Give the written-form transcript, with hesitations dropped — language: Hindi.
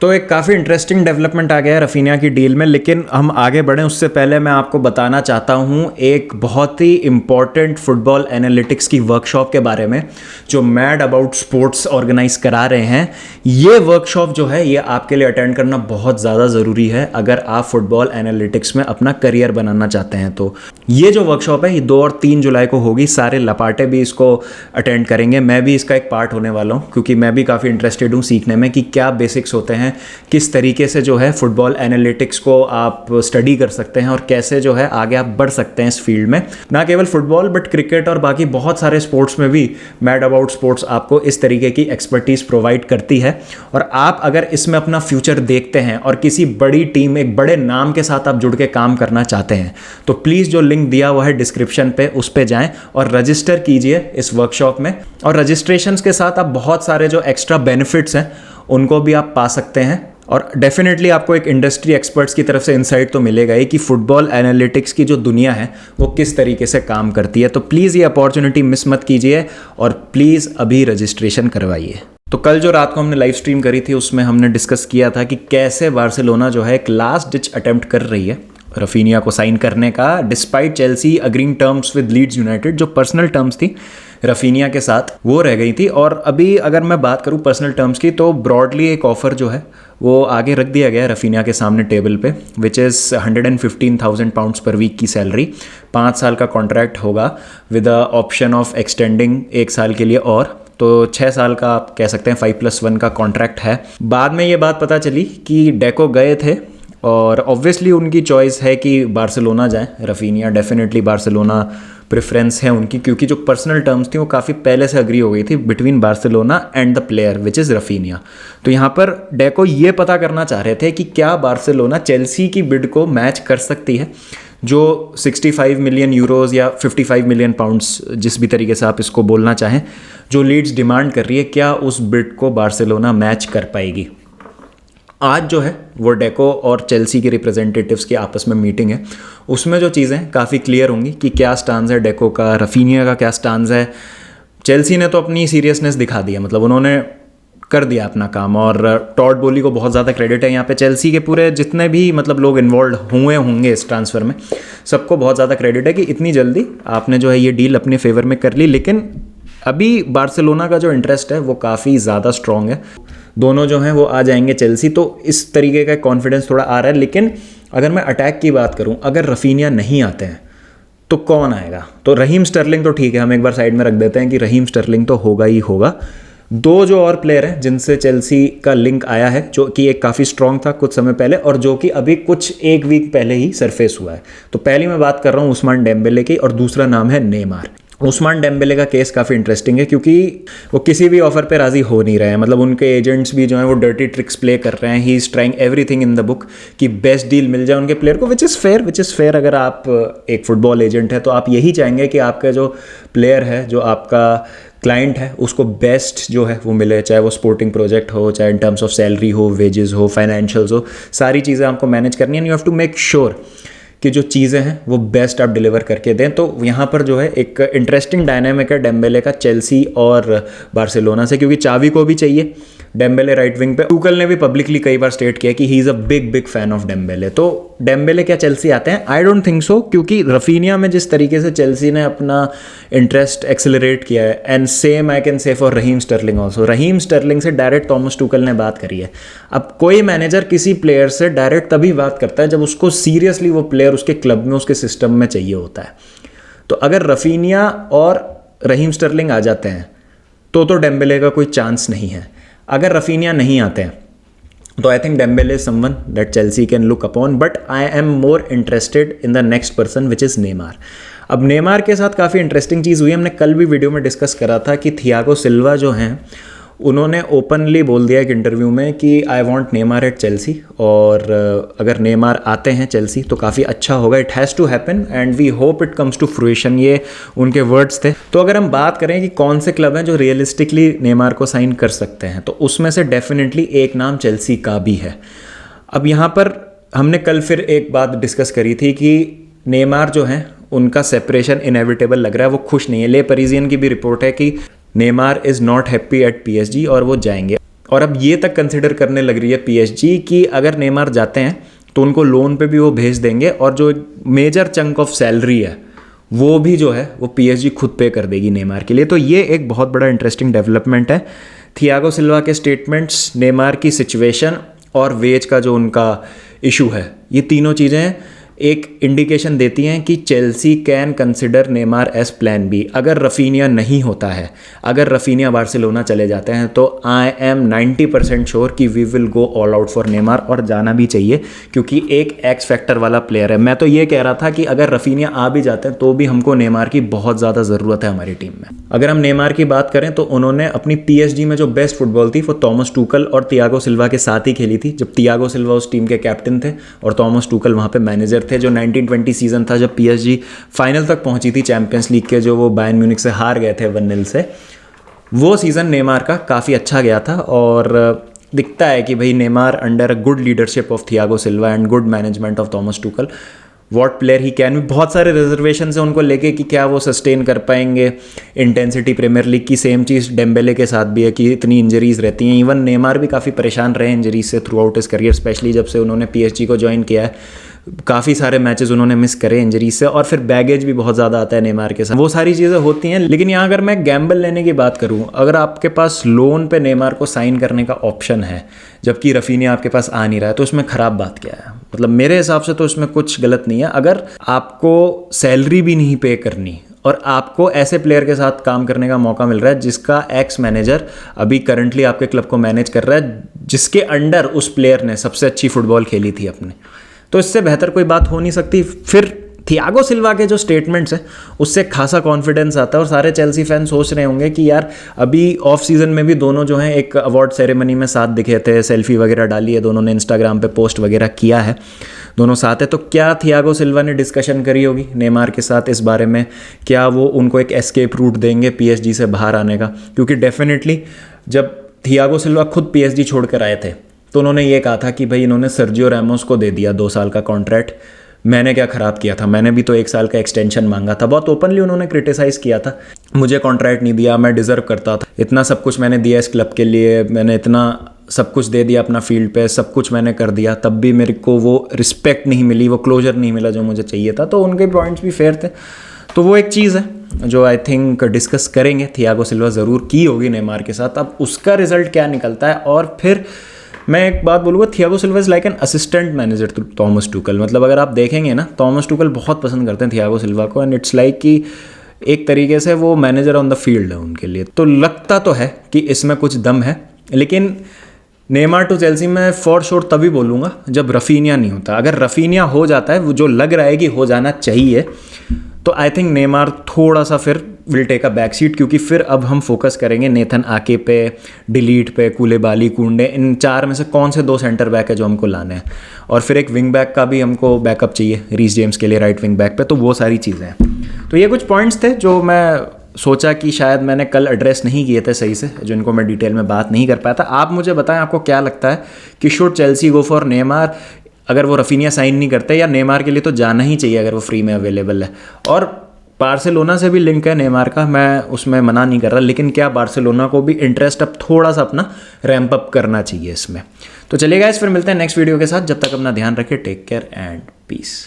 तो एक काफ़ी इंटरेस्टिंग डेवलपमेंट आ गया है रफीनिया की डील में, लेकिन हम आगे बढ़ें उससे पहले मैं आपको बताना चाहता हूँ एक बहुत ही इम्पॉर्टेंट फुटबॉल एनालिटिक्स की वर्कशॉप के बारे में जो मैड अबाउट स्पोर्ट्स ऑर्गेनाइज करा रहे हैं। ये वर्कशॉप जो है ये आपके लिए अटेंड करना बहुत ज़्यादा ज़रूरी है अगर आप फुटबॉल एनालिटिक्स में अपना करियर बनाना चाहते हैं। तो ये जो वर्कशॉप है ये 2 और 3 जुलाई को होगी। सारे लपाटे भी इसको अटेंड करेंगे, मैं भी इसका एक पार्ट होने वाला हूँ क्योंकि मैं भी काफ़ी इंटरेस्टेड हूँ सीखने में कि क्या बेसिक्स होते हैं, किस तरीके से जो है फुटबॉल एनालिटिक्स को आप स्टडी कर सकते हैं और कैसे जो है आगे आप बढ़ सकते हैं इस फील्ड में। ना केवल फुटबॉल बट क्रिकेट और बाकी बहुत सारे स्पोर्ट्स में भी मैड अबाउट स्पोर्ट्स आपको इस तरीके की एक्सपर्टीज प्रोवाइड करती है। और आप अगर इसमें अपना फ्यूचर देखते हैं और किसी बड़ी टीम, एक बड़े नाम के साथ आप जुड़ के काम करना चाहते हैं तो प्लीज़ जो लिंक दिया हुआ है डिस्क्रिप्शन पे उस पे जाएं और रजिस्टर कीजिए इस वर्कशॉप में। और रजिस्ट्रेशंस के साथ आप बहुत सारे जो एक्स्ट्रा बेनिफिट्स हैं उनको भी आप पा सकते हैं और डेफिनेटली आपको एक इंडस्ट्री एक्सपर्ट्स की तरफ से इंसाइट तो मिलेगा ही कि फुटबॉल एनालिटिक्स की जो दुनिया है वो किस तरीके से काम करती है। तो प्लीज़ ये अपॉर्चुनिटी मिस मत कीजिए और प्लीज़ अभी रजिस्ट्रेशन करवाइए। तो कल जो रात को हमने लाइव स्ट्रीम करी थी उसमें हमने डिस्कस किया था कि कैसे बार्सिलोना जो है एक लास्ट डिच अटेम्प्ट कर रही है रफीनिया को साइन करने का, despite Chelsea agreeing terms with Leeds United. जो पर्सनल टर्म्स थी रफीनिया के साथ वो रह गई थी। और अभी अगर मैं बात करूँ पर्सनल टर्म्स की तो ब्रॉडली एक ऑफर जो है वो आगे रख दिया गया है रफीनिया के सामने टेबल पे, which is 115,000 pounds per week की सैलरी। 5 साल का कॉन्ट्रैक्ट होगा with a option of extending 1 साल के लिए, और तो 6 साल का आप कह सकते हैं 5+1 का कॉन्ट्रैक्ट है। बाद में ये बात पता चली कि डेको गए थे और ऑब्वियसली उनकी चॉइस है कि बार्सिलोना जाएं। रफीनिया डेफिनेटली बार्सिलोना प्रेफरेंस है उनकी क्योंकि जो पर्सनल टर्म्स थी वो काफ़ी पहले से अग्री हो गई थी between Barcelona and the player which is Raphinha. तो यहाँ पर डेको ये पता करना चाह रहे थे कि क्या बार्सिलोना चेल्सी की बिड को मैच कर सकती है जो 65 मिलियन यूरोज़ या 55 मिलियन पाउंड्स, जिस भी तरीके से आप इसको बोलना चाहें, जो लीड्स डिमांड कर रही है, क्या उस बिड को बार्सिलोना मैच कर पाएगी। आज जो है वो डेको और चेल्सी के रिप्रेजेंटेटिव्स की आपस में मीटिंग है, उसमें जो चीज़ें काफ़ी क्लियर होंगी कि क्या स्टांस है डेको का, रफीनिया का क्या स्टांस है। चेल्सी ने तो अपनी सीरियसनेस दिखा दी है, मतलब उन्होंने कर दिया अपना काम और टॉड बोली को बहुत ज़्यादा क्रेडिट है यहाँ पे। चेल्सी के पूरे जितने भी मतलब लोग इन्वॉल्व हुए होंगे इस ट्रांसफ़र में सबको बहुत ज़्यादा क्रेडिट है कि इतनी जल्दी आपने जो है ये डील अपने फेवर में कर ली। लेकिन अभी बार्सिलोना का जो इंटरेस्ट है वो काफ़ी ज़्यादा स्ट्रॉन्ग है, दोनों जो हैं वो आ जाएंगे चेल्सी, तो इस तरीके का कॉन्फिडेंस थोड़ा आ रहा है। लेकिन अगर मैं अटैक की बात करूं, अगर रफीनिया नहीं आते हैं तो कौन आएगा? तो रहीम स्टर्लिंग तो ठीक है, हम एक बार साइड में रख देते हैं कि रहीम स्टर्लिंग तो होगा ही होगा। 2 जो और प्लेयर हैं जिनसे चेल्सी का लिंक आया है, जो कि एक काफ़ी स्ट्रॉन्ग था कुछ समय पहले और जो कि अभी कुछ 1 वीक पहले ही सरफेस हुआ है। तो पहली मैं बात कर रहा हूँ उस्मान डेम्बेले की और दूसरा नाम है नेमार। उस्मान डेम्बेले का केस काफ़ी इंटरेस्टिंग है क्योंकि वो किसी भी ऑफर पे राज़ी हो नहीं रहे हैं, मतलब उनके एजेंट्स भी जो हैं वो डर्टी ट्रिक्स प्ले कर रहे हैं। He is trying everything in the book कि बेस्ट डील मिल जाए उनके प्लेयर को, विच इज़ फेयर। अगर आप एक फुटबॉल एजेंट है तो आप यही चाहेंगे कि आपका जो प्लेयर है, जो आपका क्लाइंट है, उसको बेस्ट जो है वो मिले, चाहे वो स्पोर्टिंग प्रोजेक्ट हो, चाहे इन टर्म्स ऑफ सैलरी हो, वेजेस हो, फाइनेंशियल्स हो, सारी चीज़ें आपको मैनेज करनी है। You have to make sure कि जो चीज़ें हैं वो बेस्ट आप डिलीवर करके दें। तो यहाँ पर जो है एक इंटरेस्टिंग डायनामिक है डेम्बेले का चेल्सी और बार्सिलोना से, क्योंकि चावी को भी चाहिए डेम्बेले राइट विंग पे। टूकल ने भी पब्लिकली कई बार स्टेट किया कि he is a big fan of Dembélé. तो डेम्बेले क्या चेल्सी आते हैं? आई डोंट थिंक सो, क्योंकि रफीनिया में जिस तरीके से चेल्सी ने अपना इंटरेस्ट एक्सेलरेट किया है, and same I can say for Raheem Sterling also. Raheem Sterling से डायरेक्ट थॉमस टूकल ने बात करी है। अब कोई मैनेजर किसी प्लेयर से डायरेक्ट तभी बात करता है जब उसको सीरियसली वो प्लेयर उसके क्लब में, उसके सिस्टम में चाहिए होता है। तो अगर रफीनिया और रहीम स्टर्लिंग आ जाते हैं तो डेम्बेले का कोई चांस नहीं है। अगर रफीनिया नहीं आते हैं तो I think Dembélé is someone that Chelsea can look upon, but I am more interested in the next person which is Neymar. अब नेमार के साथ काफ़ी इंटरेस्टिंग चीज़ हुई, हमने कल भी वीडियो में डिस्कस करा था कि थियागो सिल्वा जो हैं उन्होंने ओपनली बोल दिया एक इंटरव्यू में कि I want Neymar at Chelsea, और अगर नेमार आते हैं चेल्सी तो काफ़ी अच्छा होगा। It has to happen and we hope it comes to fruition, ये उनके वर्ड्स थे। तो अगर हम बात करें कि कौन से क्लब हैं जो रियलिस्टिकली नेमार को साइन कर सकते हैं, तो उसमें से डेफिनेटली एक नाम चेल्सी का भी है। अब यहाँ पर हमने कल फिर एक बात डिस्कस करी थी कि नेमार जो हैं उनका सेपरेशन इनएविटेबल लग रहा है, वो खुश नहीं है। ले पेरिजियन की भी रिपोर्ट है कि Neymar is not happy at PSG और वो जाएंगे। और अब ये तक कंसिडर करने लग रही है पीएसजी कि अगर नेमार जाते हैं तो उनको लोन पे भी वो भेज देंगे और जो मेजर चंक ऑफ सैलरी है वो भी जो है वो पीएसजी खुद पे कर देगी नेमार के लिए। तो ये एक बहुत बड़ा इंटरेस्टिंग डेवलपमेंट है। थियागो सिल्वा के स्टेटमेंट्स, नेमार की सिचुएशन और वेज का जो उनका इशू है, ये तीनों चीज़ें एक इंडिकेशन देती हैं कि Chelsea can consider Neymar as plan B. अगर रफीनिया नहीं होता है, अगर रफीनिया बार्सिलोना चले जाते हैं तो आई एम 90% श्योर कि we will go all out for Neymar, और जाना भी चाहिए क्योंकि एक एक्स फैक्टर वाला प्लेयर है। मैं तो ये कह रहा था कि अगर रफीनिया आ भी जाते हैं तो भी हमको नेमार की बहुत ज़्यादा ज़रूरत है हमारी टीम में। अगर हम नेमार की बात करें तो उन्होंने अपनी पीएसजी में जो बेस्ट फुटबॉल थी वो थॉमस टूकल और थियागो सिल्वा के साथ ही खेली थी, जब थियागो सिल्वा उस टीम के कैप्टन थे और थॉमस टूकल वहाँ पे मैनेजर थे। जो 1920 सीज़न था जब पीएसजी फाइनल तक पहुंची थी चैंपियंस लीग के, जो वो बायर्न म्यूनिख से हार गए थे 1-0 से, वो सीज़न नेमार का काफ़ी अच्छा गया था। और दिखता है कि भाई Neymar under a good leadership of Thiago Silva and good management of Thomas Tuchel, what player he can. बहुत सारे रिजर्वेशन है उनको लेके कि क्या वो सस्टेन कर पाएंगे इंटेंसिटी प्रीमियर लीग की। सेम चीज़ डेम्बेले के साथ भी है कि इतनी इंजरीज रहती हैं। इवन नेमार भी काफ़ी परेशान रहे इंजरीज से थ्रू आउट इस करियर, स्पेशली जब से उन्होंने पीएसजी को ज्वाइन किया है। काफ़ी सारे मैचेस उन्होंने मिस करे इंजरीज से, और फिर बैगेज भी बहुत ज़्यादा आता है नेमार के साथ। वो सारी चीज़ें होती हैं। लेकिन यहाँ अगर मैं गैम्बल लेने की बात करूँ, अगर आपके पास लोन पे नेमार को साइन करने का ऑप्शन है जबकि रफीनिया आपके पास आ नहीं रहा है, तो उसमें ख़राब बात क्या है? मतलब मेरे हिसाब से तो उसमें कुछ गलत नहीं है। अगर आपको सैलरी भी नहीं पे करनी और आपको ऐसे प्लेयर के साथ काम करने का मौका मिल रहा है जिसका एक्स मैनेजर अभी करंटली आपके क्लब को मैनेज कर रहा है, जिसके अंडर उस प्लेयर ने सबसे अच्छी फुटबॉल खेली थी अपने, तो इससे बेहतर कोई बात हो नहीं सकती। फिर थियागो सिल्वा के जो स्टेटमेंट्स हैं उससे खासा कॉन्फिडेंस आता है, और सारे चेल्सी फैन सोच रहे होंगे कि यार अभी ऑफ सीज़न में भी दोनों जो हैं एक अवार्ड सेरेमनी में साथ दिखे थे, सेल्फी वगैरह डाली है दोनों ने, इंस्टाग्राम पे पोस्ट वगैरह किया है, दोनों साथ है। तो क्या थियागो सिल्वा ने डिस्कशन करी होगी नेमार के साथ इस बारे में? क्या वो उनको एक एस्केप रूट देंगे पीएसजी से बाहर आने का? क्योंकि डेफिनेटली जब थियागो सिल्वा खुद पीएसजी छोड़ कर आए थे तो उन्होंने ये कहा था कि भाई इन्होंने सर्जियो रैमोस को दे दिया 2 साल का कॉन्ट्रैक्ट, मैंने क्या ख़राब किया था, मैंने भी तो 1 साल का एक्सटेंशन मांगा था। बहुत ओपनली उन्होंने क्रिटिसाइज़ किया था, मुझे कॉन्ट्रैक्ट नहीं दिया, मैं डिज़र्व करता था, इतना सब कुछ मैंने दिया इस क्लब के लिए, मैंने इतना सब कुछ दे दिया अपना फील्ड पे, सब कुछ मैंने कर दिया, तब भी मेरे को वो रिस्पेक्ट नहीं मिली, वो क्लोजर नहीं मिला जो मुझे चाहिए था। तो उनके पॉइंट्स भी फेयर थे। तो वो एक चीज़ है जो आई थिंक डिस्कस करेंगे थियागो सिल्वा ज़रूर की होगी नेमार के साथ। अब उसका रिजल्ट क्या निकलता है। और फिर मैं एक बात बोलूँगा, Thiago Silva is like an assistant manager to Thomas Tuchel. मतलब अगर आप देखेंगे ना, थॉमस टूकल बहुत पसंद करते हैं थियागो सिल्वा को, एंड इट्स लाइक कि एक तरीके से वो मैनेजर ऑन द फील्ड है उनके लिए। तो लगता तो है कि इसमें कुछ दम है, लेकिन नेमार टू चेल्सी में फॉर श्योर तभी बोलूँगा जब रफीनिया नहीं होता। अगर रफीनिया हो जाता है, वो जो लग रहा है कि हो जाना चाहिए, तो आई थिंक नेमार थोड़ा सा फिर will take a back seat, क्योंकि फिर अब हम फोकस करेंगे नेथन आके पे, डिलीट पे, कूलेबाली, कुंडे, इन 4 में से कौन से 2 सेंटर बैक है जो हमको लाने हैं। और फिर एक विंग बैक का भी हमको बैकअप चाहिए रीस जेम्स के लिए राइट विंग बैक पे। तो वो सारी चीज़ें हैं। तो ये कुछ पॉइंट्स थे जो मैं सोचा कि शायद मैंने कल एड्रेस नहीं किए थे सही से, जो इनको मैं डिटेल में बात नहीं कर पाया था। आप मुझे बताएं आपको क्या लगता है कि should Chelsea go for Neymar अगर वो रफीनिया साइन नहीं करते, या नेमार के लिए तो जाना ही चाहिए अगर वो फ्री में अवेलेबल है। और बार्सिलोना से भी लिंक है नेमार का, मैं उसमें मना नहीं कर रहा, लेकिन क्या बार्सिलोना को भी इंटरेस्ट अब थोड़ा सा अपना रैंप अप करना चाहिए इसमें। तो चलिए गाइस, फिर मिलते हैं नेक्स्ट वीडियो के साथ। जब तक अपना ध्यान रखें, टेक केयर एंड पीस।